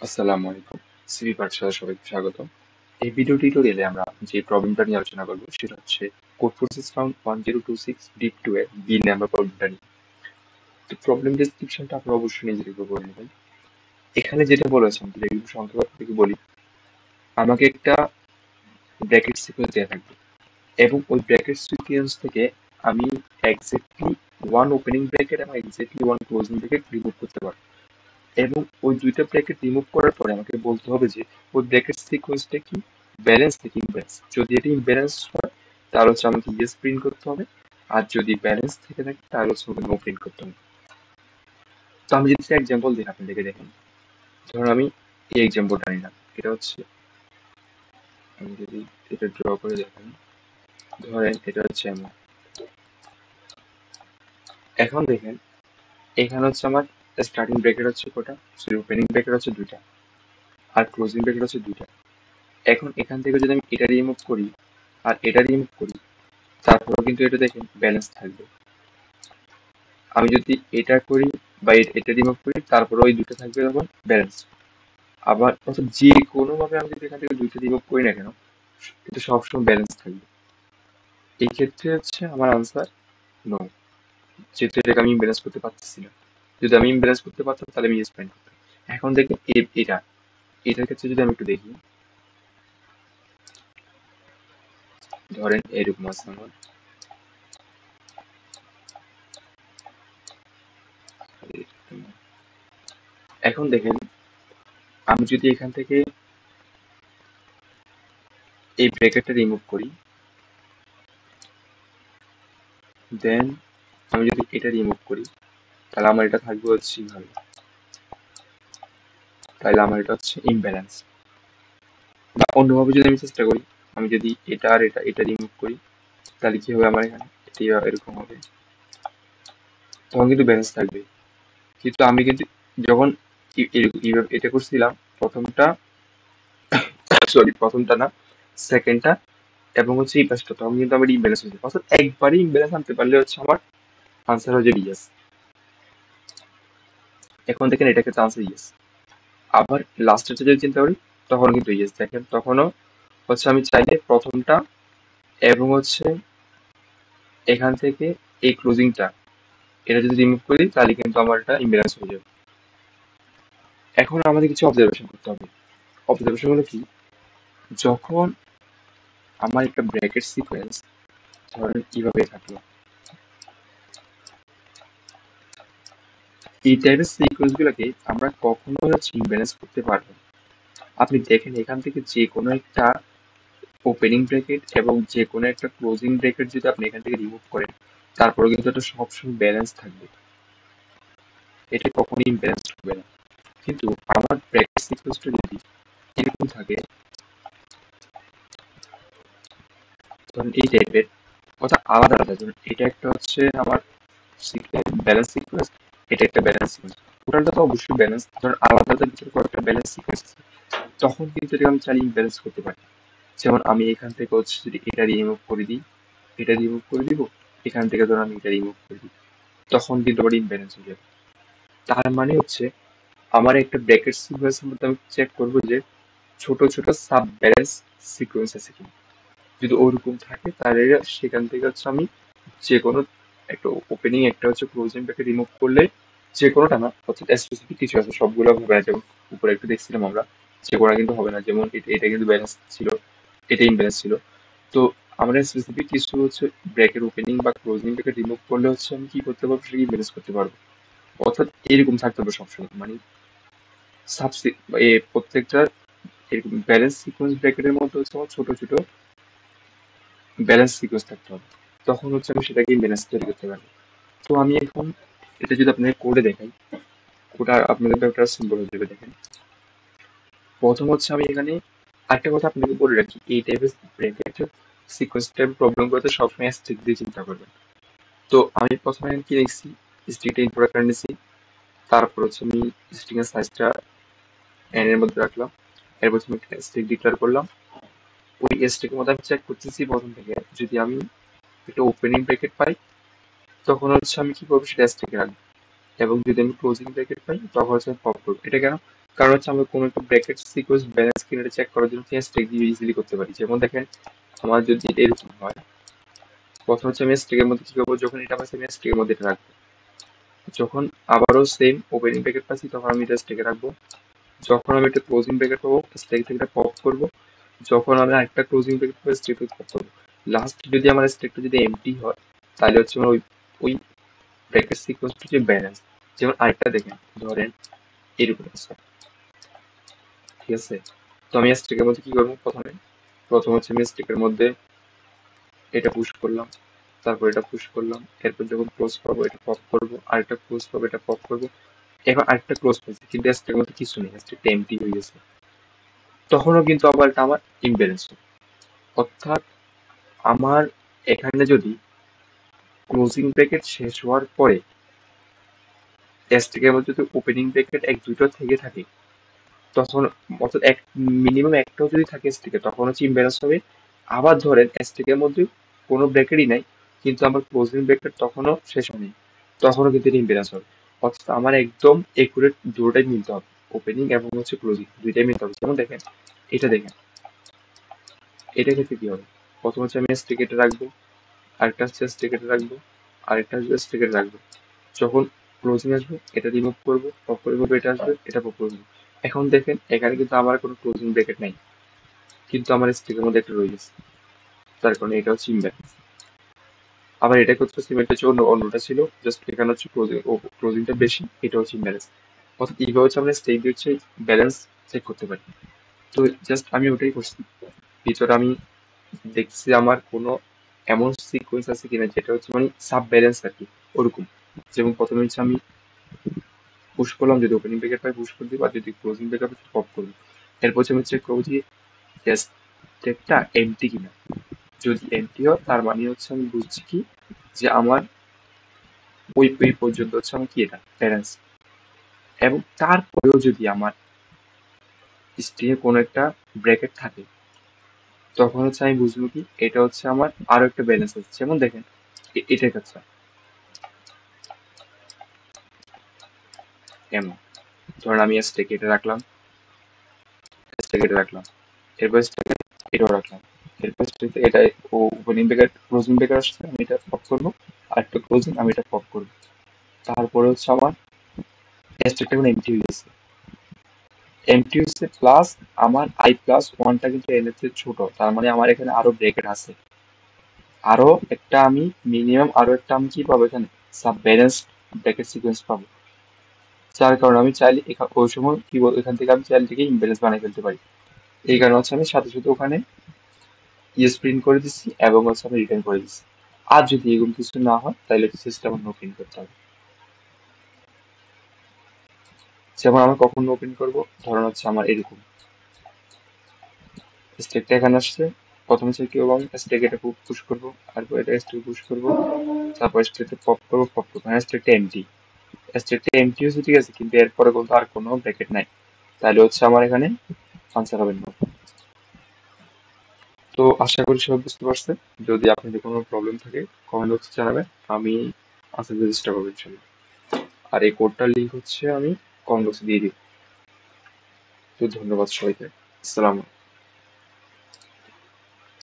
আসসালামু আলাইকুম। সিভি পাঠশালা সবাইকে স্বাগত। এই ভিডিও টিউটোরিয়ালে আমরা যে প্রবলেমটা নিয়ে আলোচনা করব সেটা হচ্ছে কোড ফোর্সেস ফাউন্ড 1026 ডিপ 2 এর বি নাম্বার প্রবলেমটা নিয়ে। তো প্রবলেম ডেসক্রিপশনটা আপনারা অবশ্যই নিজের উপর করে নেবেন। এখানে যেটা বলেছে আমি যদি একটু সংক্ষেপে আপনাকে বলি, আমাকে একটা ব্র্যাকেট সিকোয়েন্স দেওয়া থাকবে এবং ওই ব্র্যাকেট সিকোয়েন্স থেকে আমি এক্স্যাক্টলি ওয়ান ওপেনিং ব্র্যাকেট এবং exactly one closing bracket remove করতে পারবো। এবং ওই দুইটা ব্র্যাকেট রিমুভ করার পরে আমাকে বলতে হবে যে ওই ব্র্যাকেট সিকোয়েন্সটা কি ব্যালেন্স নাকি ইমব্যালেন্স। যদি এটা ইমব্যালেন্স হয় তাহলে হচ্ছে আমাকে ইয়েস প্রিন্ট করতে হবে, আর যদি ব্যালেন্স থেকে থাকে তাহলে হচ্ছে আমাকে নো প্রিন্ট করতে হবে। তো আমি যদি এক্সাম্পল দিই আপনাদেরকে দেখেন, ধরুন আমি এই এক্সাম্পলটা নিলাম, এটা হচ্ছে আমি যদি এটা ড্র করে দেখেন, ধরেন এটা হচ্ছে এমন। এখন দেখেন এখানে হচ্ছে আমার স্টার্টিং ব্র্যাকেট হচ্ছে কটা, সরি ওপেনিং ব্র্যাকেট হচ্ছে দুইটা আর ক্লোজিং ব্র্যাকেট হচ্ছে দুইটা। এখন এখান থেকে যদি আমি এটা রিমুভ করি আর এটা রিমুভ করি তারপরেও কিন্তু এটা দেখেন ব্যালেন্স থাকবে। আমি যদি এটা করি বা এটা রিমুভ করি তারপরে ওই দুটো থাকবে তখন ব্যালেন্স। আবার অর্থাৎ যে কোনো ভাবে আমি যদি এখান থেকে দুইটা রিমুভ করি না কেন এটা সবসময় ব্যালেন্স থাকবে। এই ক্ষেত্রে হচ্ছে আমার আনসার নো, যেহেতু এটাকে আমি ব্যালেন্স করতে পারতেছি না। যদি আমি ব্যালেন্স করতে পারতাম তাহলে আমি স্পেন্ড করতাম। এখন দেখেন এটা এটার ক্ষেত্রে যদি আমি একটু দেখি, ধরেন এরকম আছে আমার। এখন দেখেন আমি যদি এখান থেকে এই ব্র্যাকেটটা রিমুভ করি, দেন আমি যদি এটা রিমুভ করি তাহলে আমার এটা থাকবে হচ্ছে এইভাবে, তাহলে আমার এটা হচ্ছে ইমব্যালেন্স। বা অন্যভাবে যদি আমি চেষ্টা করি, আমি যদি এটা আর এটা রিমুভ করি তাহলে কি হবে, আমার এখানে এটি এরকম হবে, তখন কিন্তু ব্যালেন্স থাকবে। কিন্তু আমি কিন্তু যখন এইভাবে এটা করছিলাম প্রথমটা, সরি প্রথমটা না, সেকেন্ডটা এবং হচ্ছে এই পাঁচটা, তখন কিন্তু আমার ইমব্যালেন্স হয়েছে। অর্থাৎ একবারই ইমব্যালেন্স আনতে পারলে হচ্ছে আমার আনসার হচ্ছে ইয়েস। এখন দেখেন এটা ক্ষেত্রে আনসার ইয়েস। আবার লাস্টেরটা যদি চিন্তা করি তখন কিন্তু ইয়েস। দেখেন তখনও হচ্ছে আমি চাইলে প্রথমটা এবং হচ্ছে এখান থেকে এই ক্লোজিংটা এটা যদি রিমুভ করি তাহলে কিন্তু আমার এটা ইমব্যালেন্স হয়ে যাবে। এখন আমাদের কিছু অবজারভেশন করতে হবে। অবজারভেশন হলো কি, যখন আমার একটা ব্র্যাকেট সিকোয়েন্স ধরেন কিভাবে থাকলো, এই টাইপের সিকোয়েন্স গুলোকে আমরা কখনোই হচ্ছে ইমব্যালেন্স করতে পারবো না। আপনি দেখেন এখান থেকে যে কোনো একটা ওপেনিং ব্র্যাকেট এবং যে কোনো একটা ক্লোজিং ব্র্যাকেট যদি আপনি এখান থেকে রিমুভ করেন তারপরে কিন্তু এটা সবসময় ব্যালেন্স থাকবে, এটা কখনোই ইমব্যালেন্স হবে না। কিন্তু আমার ব্র্যাকেট সিকোয়েন্সটা যদি এরকম থাকে, ধরুন এই টাইপের, অর্থাৎ আলাদা আলাদা, ধরুন এটা একটা হচ্ছে আমার ব্যালেন্স সিকোয়েন্স, এটা একটা ব্যালেন্স সিকোয়েন্স, টোটালটা তো অবশ্যই ব্যালেন্স, ধরুন আলাদা আলাদা ভিতরে কয়েকটা ব্যালেন্স সিকোয়েন্স আছে, তখন কিন্তু এটা আমি চাইলে ব্যালেন্স করতে পারি। যেমন আমি এখান থেকে হচ্ছে যদি এটা রিমুভ করে দিই, এটা রিমুভ করে দিব, এখান থেকে ধরুন আমি এটা রিমুভ করে দিই, তখন কিন্তু আবার ইমব্যালেন্স হয়ে যাবে। তার মানে হচ্ছে আমার একটা ব্র্যাকেট সিকোয়েন্সের মধ্যে আমি চেক করবো যে ছোট ছোট সাব ব্যালেন্স সিকোয়েন্স আছে কিনা। যদি ওরকম থাকে তাহলে সেখান থেকে হচ্ছে আমি যে কোনো একটা ওপেনিং একটা হচ্ছে ক্লোজিং ব্র্যাকেট রিমুভ করলে, যে কোনোটা না, অর্থাৎ স্পেসিফিক কিছু আছে, সবগুলো হবে না। যেমন উপরে একটু দেখছিলাম আমরা, যে কোনো কিন্তু হবে না, যেমন এটা কিন্তু ব্যালেন্স ছিল, এটা ইমব্যালেন্স ছিল। তো আমরা স্পেসিফিক কিছু হচ্ছে ব্র্যাকেট ওপেনিং বা ক্লোজিং ব্র্যাকেট রিমুভ করলে হচ্ছে আমি কি করতে পারবো, সেটা ইমব্যালেন্স করতে পারবো। অর্থাৎ এরকম থাকতে হবে সবসময়, মানে সাবসি প্রত্যেকটা এরকম ব্যালেন্স সিকোয়েন্স ব্র্যাকেটের মধ্যে হচ্ছে আমার ছোট ছোট ব্যালেন্স সিকোয়েন্স থাকতে হবে, তখন হচ্ছে আমি সেটাকে ব্যালেন্স তৈরি করতে পারবো। তো আমি এখন এটা যদি আপনাকে কোডে দেখাই, ওটা আপনাদের একটা সিম্বল হয়ে যাবে। দেখেন প্রথম হচ্ছে আমি এখানে আরেকটা কথা আপনাকে বলে রাখি, এই টাইপের ব্র্যাকেট সিকোয়েন্স টাইপ প্রবলেম করতে সবসময় স্ট্রিক দিয়ে চিন্তা করবেন। তো আমি প্রথমে এখানে কি লিখছি, স্ট্রিকটা ইনপুট আকারে নিছি, তারপর হচ্ছে আমি স্ট্রিং এর সাইজটা এন এর মধ্যে রাখলাম, এরপর আমি স্ট্রিক ডিক্লেয়ার করলাম। ওই স্ট্রিকের মধ্যে আমি চেক করতেছি প্রথম থেকে, যদি আমি একটা ওপেনিং ব্র্যাকেট পাই তখন হচ্ছে আমি কি করবো সেটা স্ট্রিকে রাখবো, এবং যদি আমি ক্লোজিং ব্র্যাকেট পাই তখন হচ্ছে আমি পপ করবো। এটা কেন, কারণ হচ্ছে আমরা কোনো একটা ব্র্যাকেট সিকোয়েন্স ব্যালেন্স কিনা চেক করার জন্য স্টেক দিয়ে ইজিলি করতে পারি। যেমন দেখেন আমার যদি এটা এরকম হয়, প্রথম হচ্ছে আমি স্টেকের মধ্যে কি করবো, যখন এটা পাচ্ছি আমি স্টেকের মধ্যে এটা রাখবো, যখন আবারও সেম ওপেনিং ব্র্যাকেট পাচ্ছি তখন আমি এটা স্টেকে রাখবো, যখন আমি একটা ক্লোজিং ব্র্যাকেট পাবো স্টেক থেকে এটা পপ করবো, যখন আমি আরেকটা ক্লোজিং ব্র্যাকেট পাবো স্টেক থেকে পপ করবো। লাস্ট যদি আমার স্টেকটা যদি এমটি হয় তাহলে হচ্ছে আমার ওই ওই ব্র্যাকেট সিকোয়েন্সটা যে ব্যালেন্স। যেমন আরেকটা দেখেন, ধরেন এরকম আছে, ঠিক আছে? তো আমি স্টেকের মধ্যে কি করবো, প্রথম হচ্ছে আমি স্টেকের মধ্যে এটা পুশ করলাম, তারপর এটা পুশ করলাম, এরপর যখন ক্লোজ পাবো এটা পপ করবো, আরেকটা ক্লোজ পাবো এটা পপ করবো, এবার আরেকটা ক্লোজ পাইছি কিন্তু স্টেকের মধ্যে কিছু নেই, স্টেকটা এমটি হয়ে গেছে, তখনও কিন্তু আবার এটা আমার ইমব্যালেন্স। অর্থাৎ আমার এখানে যদি ক্লোজিং ব্র্যাকেট শেষ হওয়ার পরে স্টেকের মধ্যে যদি ওপেনিং ব্র্যাকেট এক দুটো থেকে থাকে তখন, অর্থাৎ এক মিনিমাম একটাও যদি থাকে স্টেকে তখন হচ্ছে ইমব্যালেন্স হবে। আবার ধরেন স্টেকের মধ্যে কোনো ব্র্যাকেটই নাই কিন্তু আমার ক্লোজিং ব্র্যাকেট তখনও শেষ হয়নি, তখনও কিন্তু এটা ইমব্যালেন্স হবে। অর্থাৎ আমার একদম একুরেট দুটোটাই মিলতে হবে, ওপেনিং এবং হচ্ছে ক্লোজিং দুইটাই মিলতে হবে। যেমন দেখেন, এটা দেখেন, এটা ক্ষেত্রে কি হবে, প্রথম হচ্ছে আমি স্টেকেটে রাখবো, আরেকটা হচ্ছে স্টেকেটে রাখবো, আরেকটা হচ্ছে স্টেকেটে রাখবো, যখন ক্লোজিং আসবে এটা রিমুভ করবো, পপ করে করবো, এটা আসবে এটা পপ করবো। এখন দেখেন এখানে কিন্তু আমার কোনো ক্লোজিং ব্র্যাকেট নাই কিন্তু আমার স্টেকের মধ্যে একটা রয়ে গেছে, তার কারণে এটা হচ্ছে ইমব্যালেন্স। আবার এটা করতে সিমেন্ট হচ্ছে অন্যটা ছিল, জাস্ট এখানে হচ্ছে ক্লোজিংটা বেশি, এটা হচ্ছে ইমব্যালেন্স। অর্থাৎ এইভাবে হচ্ছে আমরা স্টেক দিয়ে হচ্ছে ব্যালেন্স চেক করতে পারি। তো জাস্ট আমি ওটাই করছি, ভিতরে আমি দেখছি আমার কোনো এমন সিকোয়েন্স আছে কিনা যেটা হচ্ছে মানে সাব ব্যালেন্স আর কি, ওরকম। যেমন প্রথমে হচ্ছে আমি পুশ করলাম, যদি ওপেনিং ব্রেকেট পাই পুশ করে দিব, আর যদি ক্লোজিং ব্রেকেট পাই পপ করবো। এরপর হচ্ছে আমি চেক করবো যে স্টেকটা এমটি কিনা, যদি এমটি হয় তার মানে হচ্ছে আমি বুঝছি কি যে আমার ওই পর্যন্ত হচ্ছে আমার কি এটা ব্যালেন্স। এবং তারপরেও যদি আমার স্ট্রিংয়ে কোনো একটা ব্র্যাকেট থাকে তখন হচ্ছে আমি বুঝবো কি এটা হচ্ছে আমার আরো একটা ব্যালেন্স আছে। যেমন দেখেন এটাই হচ্ছে এমন, ধরেন আমি স্টেক এটা রাখলাম, স্টেক এটা রাখলাম, এরপর স্টেক এটাও রাখলাম, এরপর স্টেক এটা ওপেনিং ব্রেকার ক্লোজিং ব্রেকার আসছে আমি এটা পপ করবো, আর একটা ক্লোজিং আমি এটা পপ করবো, তারপরে হচ্ছে আমার স্টেকটা এখন এমটি হয়ে গেছে। এমটি হচ্ছে প্লাস আমার আই প্লাস ওয়ানটা কিন্তু এন এর চেয়ে ছোট, তার মানে আমার এখানে আরো ব্রেকেট আছে, আরো একটা আমি মিনিমাম আরো একটা আমি কি পাবো এখানে সাব ব্যালেন্স ব্রেকেট সিকোয়েন্স পাবো। যার কারণে আমি চাইলে ওই সময় কি বলবো এখান থেকে আমি চাইলে থেকে ইমব্যালেন্স বানিয়ে ফেলতে পারি। এই কারণে হচ্ছে আমি সাথে সাথে ওখানে ইয়েস প্রিন্ট করে দিচ্ছি এবং হচ্ছে আমি রিটার্ন করে দিচ্ছি। আর যদি এরকম কিছু না হয় তাহলে সিস্টেম নো প্রিন্ট করতে হবে। যেমন আমি কখন নো প্রিন্ট করবো, ধরুন হচ্ছে আমার এরকম স্টেকটা এখানে আসছে, প্রথমে হচ্ছে কি এবং স্টেক এটা পুশ করবো, তারপর এটা স্টেক পুশ করবো, তারপর স্টেকটা পপ করবো, হ্যাঁ স্টেকটা এমটি, স্টেকটা এমটি হচ্ছে ঠিক আছে কিন্তু এরপরে বলতে আর কোনো ব্র্যাকেট নাই, তাহলে হচ্ছে আমার এখানে আনসার হবে না। তো আশা করি সবাই বুঝতে পারছে। যদি আপনাদের কোনো প্রবলেম থাকে কমেন্ট বক্সে জানাবেন, আমি আনসার দিতে চেষ্টা করবো ইনশাল্লাহ। আর এই কোডটার লিঙ্ক হচ্ছে আমি কমেন্ট বক্সে দিয়ে দিব। তো ধন্যবাদ সবাইকে, আসসালাম।